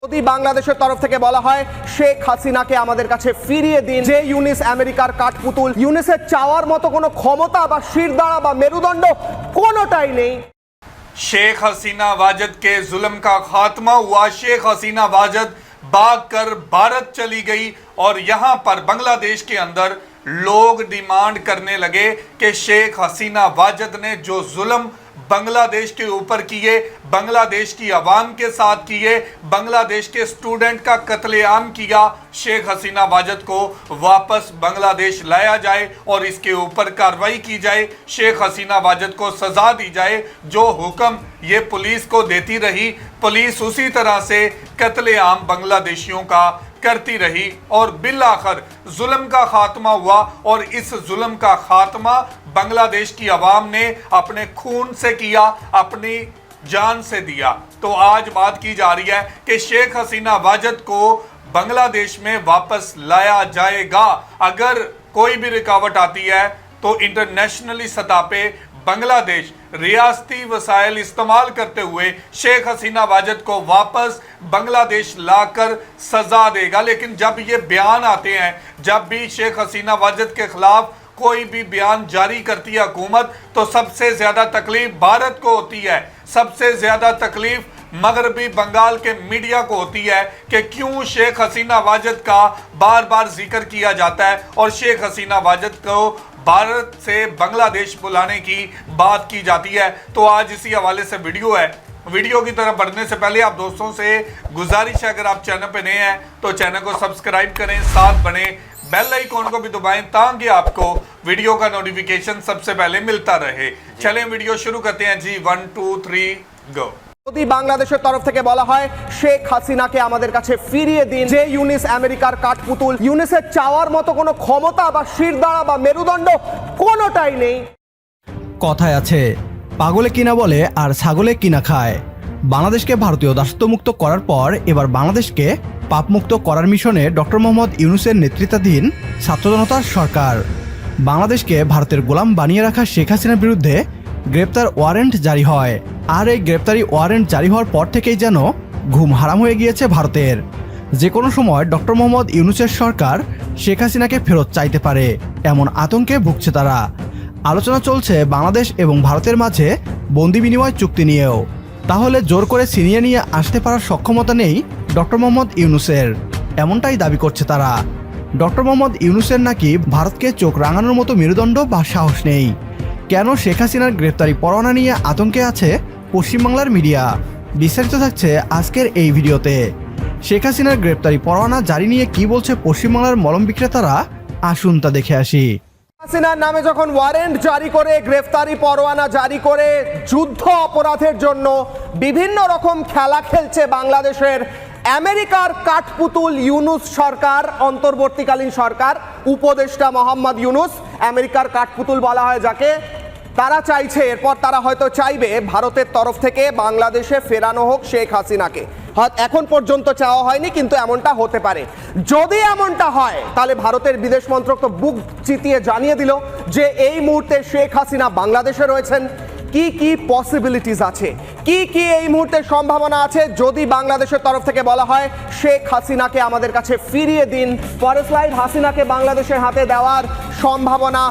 যদি বাংলাদেশের তরফ থেকে বলা হয় শেখ হাসিনাকে আমাদের কাছে ফিরিয়ে দিন, যে ইউনিস আমেরিকার কাঠপুতুল, ইউনিসের চাওয়ার মতো কোনো ক্ষমতা বা শিরদাঁড়া বা মেরুদণ্ড কোনোটাই নেই। शेख हसीना वाजद के जुल्म का खात्मा हुआ। शेख हसीना वाजद भाग कर भारत चली गई और यहाँ पर बांग्लादेश के अंदर लोग डिमांड करने लगे कि शेख हसीना वाजद ने जो जुल्म बांग्लादेश के ऊपर किए, बांग्लादेश की आवाम के साथ किए, बांग्लादेश के स्टूडेंट का कत्लेआम किया, शेख हसीना वाजद को वापस बांग्लादेश लाया जाए और इसके ऊपर कार्रवाई की जाए। शेख हसीना वाजद को सज़ा दी जाए। जो हुक्म ये पुलिस को देती रही, पुलिस उसी तरह से कत्लेआम बांग्लादेशियों का करती रही और बिल आखिर जुल्म का खात्मा हुआ। और इस जुल्म का खात्मा बांग्लादेश की आवाम ने अपने खून से किया, अपनी जान से दिया। तो आज बात की जा रही है कि शेख हसीना वाजद को बांग्लादेश में वापस लाया जाएगा। अगर कोई भी रुकावट आती है तो इंटरनेशनली सतह पे बांग्लादेश रियासती वसाइल इस्तेमाल करते हुए शेख हसीना वाजद को वापस बांग्लादेश लाकर सजा देगा। लेकिन जब ये बयान आते हैं, जब भी शेख हसीना वाजद के खिलाफ कोई भी बयान जारी करती है हुकूमत, तो सबसे ज़्यादा तकलीफ भारत को होती है, सबसे ज़्यादा तकलीफ मगरबी बंगाल के मीडिया को होती है कि क्यों शेख हसीना वाजद का बार बार जिक्र किया जाता है और शेख हसीना वाजद को भारत से बांग्लादेश बुलाने की बात की जाती है। तो आज इसी हवाले से वीडियो है। वीडियो की तरफ बढ़ने से पहले आप दोस्तों से गुजारिश है, अगर आप चैनल पे नए हैं तो चैनल को सब्सक्राइब करें, साथ बने बेल आइकॉन को भी दबाएं ताकि आपको वीडियो का नोटिफिकेशन सबसे पहले मिलता रहे। चलें वीडियो शुरू करते हैं जी। 1 2 3 गो। যদি বাংলাদেশের তরফ থেকে বলা হয় শেখ হাসিনাকে আমাদের কাছে ফিরিয়ে দিন, যে ইউনিস আমেরিকার কাঠপুতুল, ইউনিসের চাওয়ার মতো কোনো ক্ষমতা বা শিরদাঁড়া বা মেরুদণ্ড কোনোটাই নেই। কথায় আছে পাগলে কিনা বলে আর ছাগলে কিনা খায়। বাংলাদেশকে ভারতীয় দাসত্বমুক্ত করার পর এবার বাংলাদেশকে পাপমুক্ত করার মিশনে ডক্টর মোহাম্মদ ইউনূসের নেতৃত্বাধীন ছাত্র জনতার সরকার বাংলাদেশকে ভারতের গোলাম বানিয়ে রাখা শেখ হাসিনার বিরুদ্ধে গ্রেপ্তার ওয়ারেন্ট জারি হয়। আর এই গ্রেপ্তারি ওয়ারেন্ট জারি হওয়ার পর থেকেই যেন ঘুম হারাম হয়ে গিয়েছে ভারতের। যে কোনো সময় ডক্টর মোহাম্মদ ইউনূসের সরকার শেখ হাসিনাকে ফেরত চাইতে পারে, এমন আতঙ্কে ভুগছে তারা। আলোচনা চলছে বাংলাদেশ এবং ভারতের মাঝে বন্দি বিনিময় চুক্তি নিয়েও। তাহলে জোর করে ছিনিয়ে নিয়ে আসতে পারার সক্ষমতা নেই ডক্টর মোহাম্মদ ইউনূসের, এমনটাই দাবি করছে তারা। ডক্টর মোহাম্মদ ইউনূসের নাকি ভারতকে চোখ রাঙানোর মতো মেরুদণ্ড বা সাহস নেই। কেন শেখ হাসিনার গ্রেপ্তারি পরোয়ানা নিয়ে আতঙ্কে আছে পশ্চিমবাংলার মিডিয়া? বিস্তারিত থাকছে আজকের এই ভিডিওতে। শেখ হাসিনার গ্রেপ্তারি পরোয়ানা জারি নিয়ে কি বলছে পশ্চিমবাংলার মলম বিক্রেতারা, আসুন তা দেখে আসি। হাসিনার নামে যখন ওয়ারেন্ট জারি করে, গ্রেফতারি পরোয়ানা জারি করে যুদ্ধ অপরাধের জন্য বিভিন্ন রকম খেলা খেলছে বাংলাদেশের আমেরিকার কাঠপুতুল ইউনূস সরকার, অন্তর্বর্তীকালীন সরকার, উপদেষ্টা মোহাম্মদ ইউনূস, আমেরিকার কাঠপুতুল বলা হয় যাকে। তারা চাইছে, এরপর তারা হয়তো চাইবে ভারতের তরফ থেকে বাংলাদেশে ফেরানো হোক শেখ হাসিনাকে। এখন পর্যন্ত চাওয়া হয়নি, কিন্তু এমনটা হতে পারে। যদি এমনটা হয় তাহলে ভারতের বিদেশ মন্ত্রক তো বুক চিতিয়ে জানিয়ে দিল যে এই মুহূর্তে শেখ হাসিনা বাংলাদেশে রয়েছেন। কি কি পসিবিলিটিস আছে, কি কি এই মুহূর্তে সম্ভাবনা আছে যদি বাংলাদেশের তরফ থেকে বলা হয় শেখ হাসিনাকে আমাদের কাছে ফিরিয়ে দিন। পরের স্লাইড। হাসিনাকে বাংলাদেশের হাতে দেওয়ার সম্ভাবনা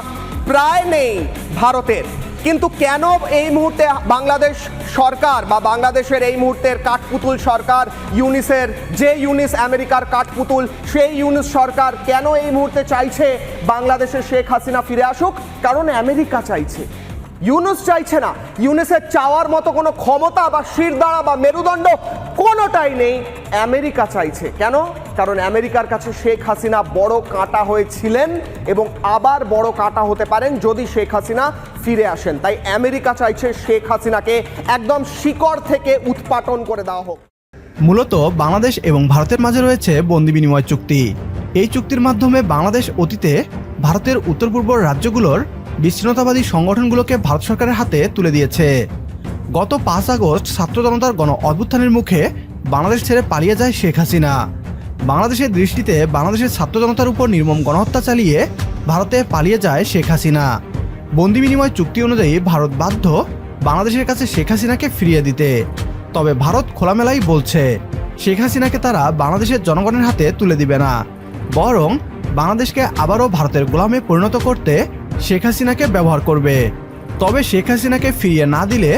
প্রায় নেই ভারতের, কিন্তু কেন এই মুহূর্তে বাংলাদেশ সরকার বা বাংলাদেশের এই মুহূর্তের কাঠপুতুল সরকার, ইউনিসের যে ইউনিস আমেরিকার কাঠপুতুল, সেই ইউনিস সরকার কেন এই মুহূর্তে চাইছে বাংলাদেশে শেখ হাসিনা ফিরে আসুক? কারণ আমেরিকা চাইছে, ইউনূস চাইছে না। ইউনিসের চাওয়ার মতো কোনো ক্ষমতা বা শিরদাঁড়া বা মেরুদণ্ড কোনোটাই নেই, আমেরিকা চাইছে। কেন? কারণ আমেরিকার কাছে শেখ হাসিনা বড় কাঁটা হয়েছিলেন এবং আবার বড় কাঁটা হতে পারেন যদি শেখ হাসিনা ফিরে আসেন। তাই আমেরিকা চাইছে শেখ হাসিনাকে একদম শিকড় থেকে উৎপাটন করে দেওয়া হোক। মূলত বাংলাদেশ এবং ভারতের মাঝে রয়েছে বন্দি বিনিময় চুক্তি। এই চুক্তির মাধ্যমে বাংলাদেশ অতীতে ভারতের উত্তর পূর্ব রাজ্যগুলোর বিচ্ছিন্নতাবাদী সংগঠনগুলোকে ভারত সরকারের হাতে তুলে দিয়েছে। গত 5 আগস্ট ছাত্র জনতার গণ অভ্যুত্থানের মুখে বাংলাদেশ ছেড়ে পালিয়ে যায় শেখ হাসিনা। বাংলাদেশের দৃষ্টিতে বাংলাদেশের ছাত্র জনতার উপর নির্মম গণহত্যা চালিয়ে ভারতে পালিয়ে যায় শেখ হাসিনা। বন্দি বিনিময় চুক্তি অনুযায়ী ভারত বাধ্য বাংলাদেশের কাছে শেখ হাসিনাকে ফিরিয়ে দিতে। তবে ভারত খোলামেলাই বলছে শেখ হাসিনাকে তারা বাংলাদেশের জনগণের হাতে তুলে দিবে না, বরং বাংলাদেশকে আবারও ভারতের গোলামে পরিণত করতে শেখ হাসিনাকে ব্যবহার করবে। তবে শেখ হাসিনাকে ফিরিয়ে না দিলে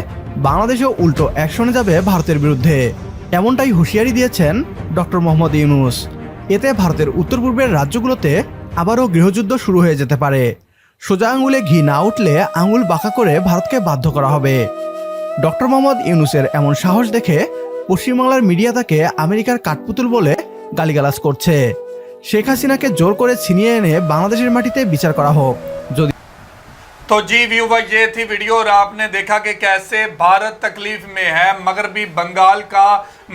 বাংলাদেশে উল্টো অ্যাকশনে যাবে ভারতের বিরুদ্ধে, এমনটাই হুঁশিয়ারি দিয়েছেন ডক্টর মোহাম্মদ ইউনূস। এতে ভারতের উত্তর পূর্বের রাজ্যগুলোতে আবারও গৃহযুদ্ধ শুরু হয়ে যেতে পারে। সোজা আঙুলে ঘি না উঠলে আঙুল বাঁকা করে ভারতকে বাধ্য করা হবে। ডক্টর মোহাম্মদ ইউনূসের এমন সাহস দেখে পশ্চিমবাংলার মিডিয়া তাকে আমেরিকার কাঠপুতুল বলে গালিগালাজ করছে। শেখ হাসিনাকে জোর করে ছিনিয়ে এনে বাংলাদেশের মাটিতে বিচার করা হোক। যদি तो जी व्यूवर, ये थी वीडियो और आपने देखा कि कैसे भारत तकलीफ में है, मगरबी बंगाल का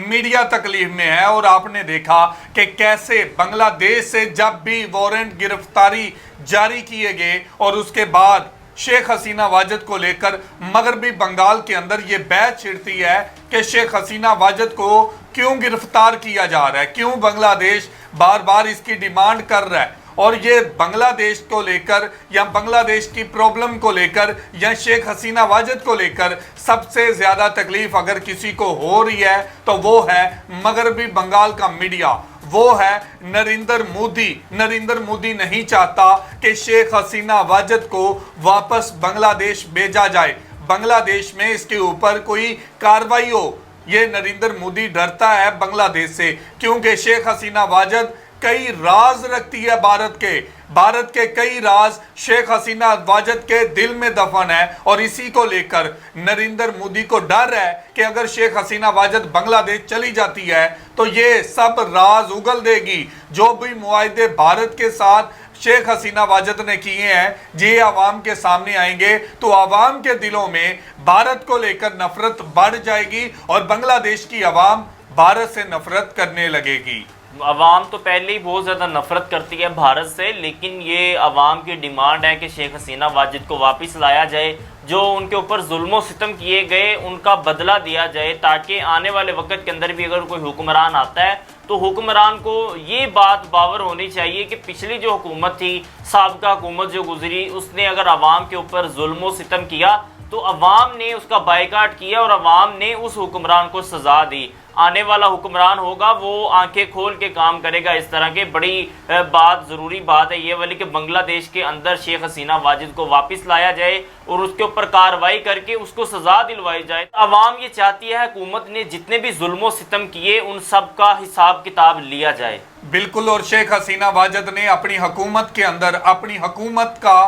मीडिया तकलीफ में है। और आपने देखा कि कैसे बांग्लादेश से जब भी वारंट गिरफ्तारी जारी किए गए और उसके बाद शेख हसीना वाजिद को लेकर मगरबी बंगाल के अंदर ये बहस छिड़ती है कि शेख हसीना वाजिद को क्यों गिरफ्तार किया जा रहा है, क्यों बांग्लादेश बार बार इसकी डिमांड कर रहा है। और ये बांग्लादेश को लेकर या बांग्लादेश की प्रॉब्लम को लेकर या शेख हसीना वाजिद को लेकर सबसे ज़्यादा तकलीफ अगर किसी को हो रही है तो वो है मगरबी बंगाल का मीडिया, वो है नरेंद्र मोदी। नरेंद्र मोदी नहीं चाहता कि शेख हसीना वाजिद को वापस बांग्लादेश भेजा जाए, बांग्लादेश में इसके ऊपर कोई कार्रवाई हो। ये नरेंद्र मोदी डरता है बांग्लादेश से, क्योंकि शेख हसीना वाजिद कई राज रखती है भारत के कई राज शेख हसीना वाजिद के दिल में दफन है। और इसी को लेकर नरेंद्र मोदी को डर है कि अगर शेख हसीना वाजिद बांग्लादेश चली जाती है तो ये सब राज उगल देगी। जो भी मुआहदे भारत के साथ शेख हसीना वाजिद ने किए हैं, ये आवाम के सामने आएंगे तो आवाम के दिलों में भारत को लेकर नफरत बढ़ जाएगी और बांग्लादेश की आवाम भारत से नफरत करने लगेगी। अवाम तो पहले ही बहुत ज़्यादा नफरत करती है भारत से, लेकिन ये अवाम की डिमांड है कि शेख हसीना वाजिद को वापस लाया जाए, जो उनके ऊपर जुल्म सितम किए गए उनका बदला दिया जाए, ताकि आने वाले वक्त के अंदर भी अगर कोई हुक्मरान आता है तो हुक्मरान को ये बात बावर होनी चाहिए कि पिछली जो हुकूमत थी, साबका हुकूमत जो गुजरी, उसने अगर अवाम के ऊपर जुल्म सितम किया तो अवाम ने उसका बायकाट किया और अवाम ने उस हुक्मरान को सजा दी। आने वाला हुक्मरान होगा वो आंखें खोल के काम करेगा। इस तरह के बड़ी ज़रूरी बात है ये वाली कि बांग्लादेश के अंदर शेख हसीना वाजिद को वापस लाया जाए और उसके ऊपर कार्रवाई करके उसको सजा दिलवाई जाए। अवाम ये चाहती है हुकूमत ने जितने भी जुल्म सितम किए उन सब का हिसाब किताब लिया जाए। बिल्कुल। और शेख हसीना वाजिद ने अपनी हुकूमत के अंदर अपनी हुकूमत का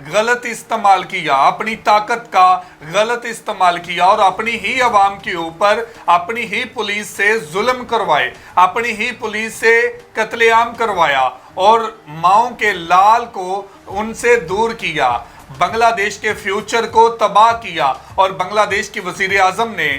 गलत इस्तेमाल किया, अपनी ताकत का गलत इस्तेमाल किया और अपनी ही आवाम के ऊपर अपनी ही पुलिस से जुल्म करवाए, अपनी ही पुलिस से कत्लेआम करवाया और माओं के लाल को उनसे दूर किया, बांग्लादेश के फ्यूचर को तबाह किया। और बांग्लादेश की वज़ीर आज़म ने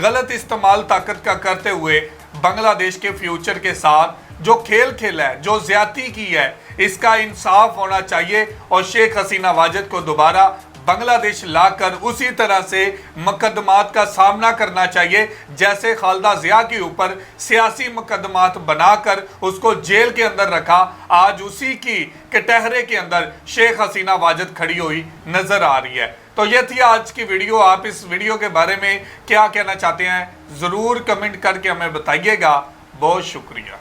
गलत इस्तेमाल ताकत का करते हुए बांग्लादेश के फ्यूचर के साथ जो खेल खेला है, जो ज्यादती की है, इसका इंसाफ होना चाहिए और शेख हसीना वाजिद को दोबारा बांग्लादेश लाकर उसी तरह से मुकदमात का सामना करना चाहिए जैसे खालिदा जिया के ऊपर सियासी मुकदमात बनाकर उसको जेल के अंदर रखा। आज उसी की कटहरे के अंदर शेख हसीना वाजिद खड़ी हुई नजर आ रही है। तो ये थी आज की वीडियो। आप इस वीडियो के बारे में क्या कहना चाहते हैं ज़रूर कमेंट करके हमें बताइएगा। बहुत शुक्रिया।